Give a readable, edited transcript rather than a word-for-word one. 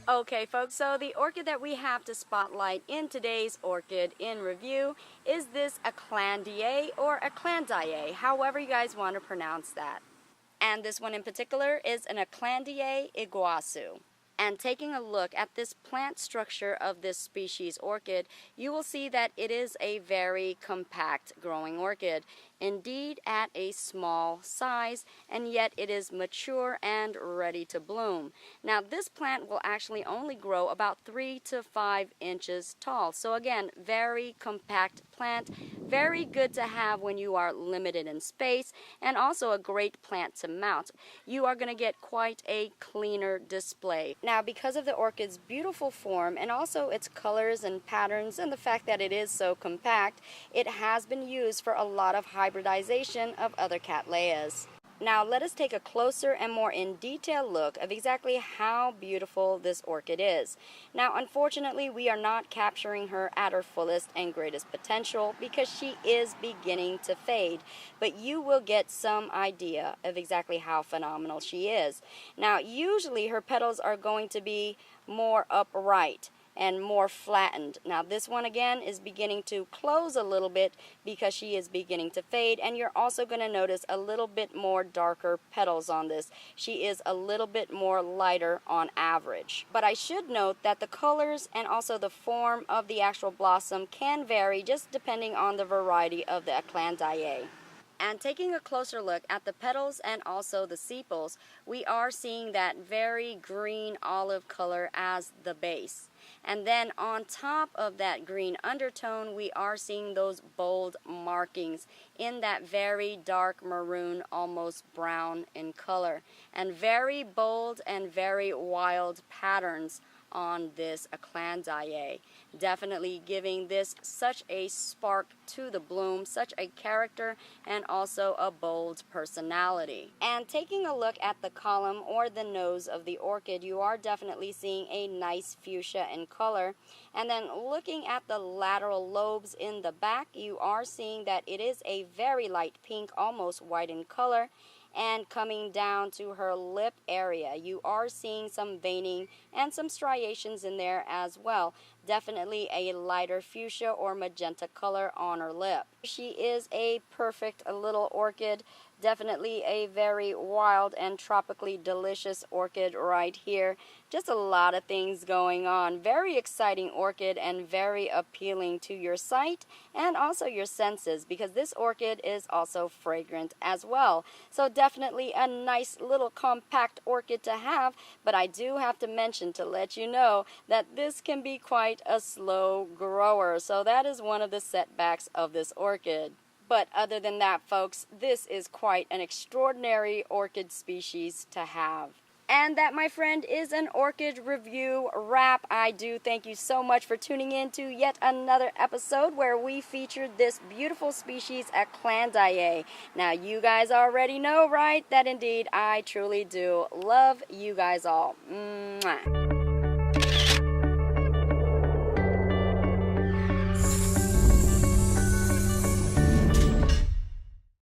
Okay folks, so the orchid that we have to spotlight in today's Orchid in Review is this aclandiae or aclandiae, however you guys want to pronounce that. And this one in particular is an aclandiae iguazu. And taking a look at this plant structure of this species orchid, you will see that it is a very compact growing orchid, indeed at a small size, and yet it is mature and ready to bloom. Now this plant will actually only grow about 3 to 5 inches tall, so again, very compact plant, very good to have when you are limited in space, and also a great plant to mount. You are going to get quite a cleaner display. Now, because of the orchid's beautiful form and also its colors and patterns and the fact that it is so compact, it has been used for a lot of hybridization of other Cattleyas. Now let us take a closer and more in detail look of exactly how beautiful this orchid is. Now unfortunately we are not capturing her at her fullest and greatest potential because she is beginning to fade, but you will get some idea of exactly how phenomenal she is. Now usually her petals are going to be more upright and more flattened. Now this one again is beginning to close a little bit because she is beginning to fade, and you're also going to notice a little bit more darker petals on this. She is a little bit more lighter on average. But I should note that the colors and also the form of the actual blossom can vary just depending on the variety of the aclandiae. And taking a closer look at the petals and also the sepals, we are seeing that very green olive color as the base. And then on top of that green undertone, we are seeing those bold markings in that very dark maroon, almost brown in color. And very bold and very wild patterns on this aclandiae, definitely giving this such a spark to the bloom, such a character, and also a bold personality. And taking a look at the column or the nose of the orchid, you are definitely seeing a nice fuchsia in color. And then looking at the lateral lobes in the back, you are seeing that it is a very light pink, almost white in color. And coming down to her lip area, you are seeing some veining and some striations in there as well. Definitely a lighter fuchsia or magenta color on her lip. She is a perfect little orchid. Definitely a very wild and tropically delicious orchid right here. Just a lot of things going on. Very exciting orchid and very appealing to your sight and also your senses, because this orchid is also fragrant as well. So definitely a nice little compact orchid to have, but I do have to mention to let you know that this can be quite a slow grower. So that is one of the setbacks of this orchid. But other than that, folks, this is quite an extraordinary orchid species to have. And that, my friend, is an Orchid Review wrap. I do thank you so much for tuning in to yet another episode where we featured this beautiful species, aclandiae. Now, you guys already know, right, that indeed I truly do love you guys all. Mwah.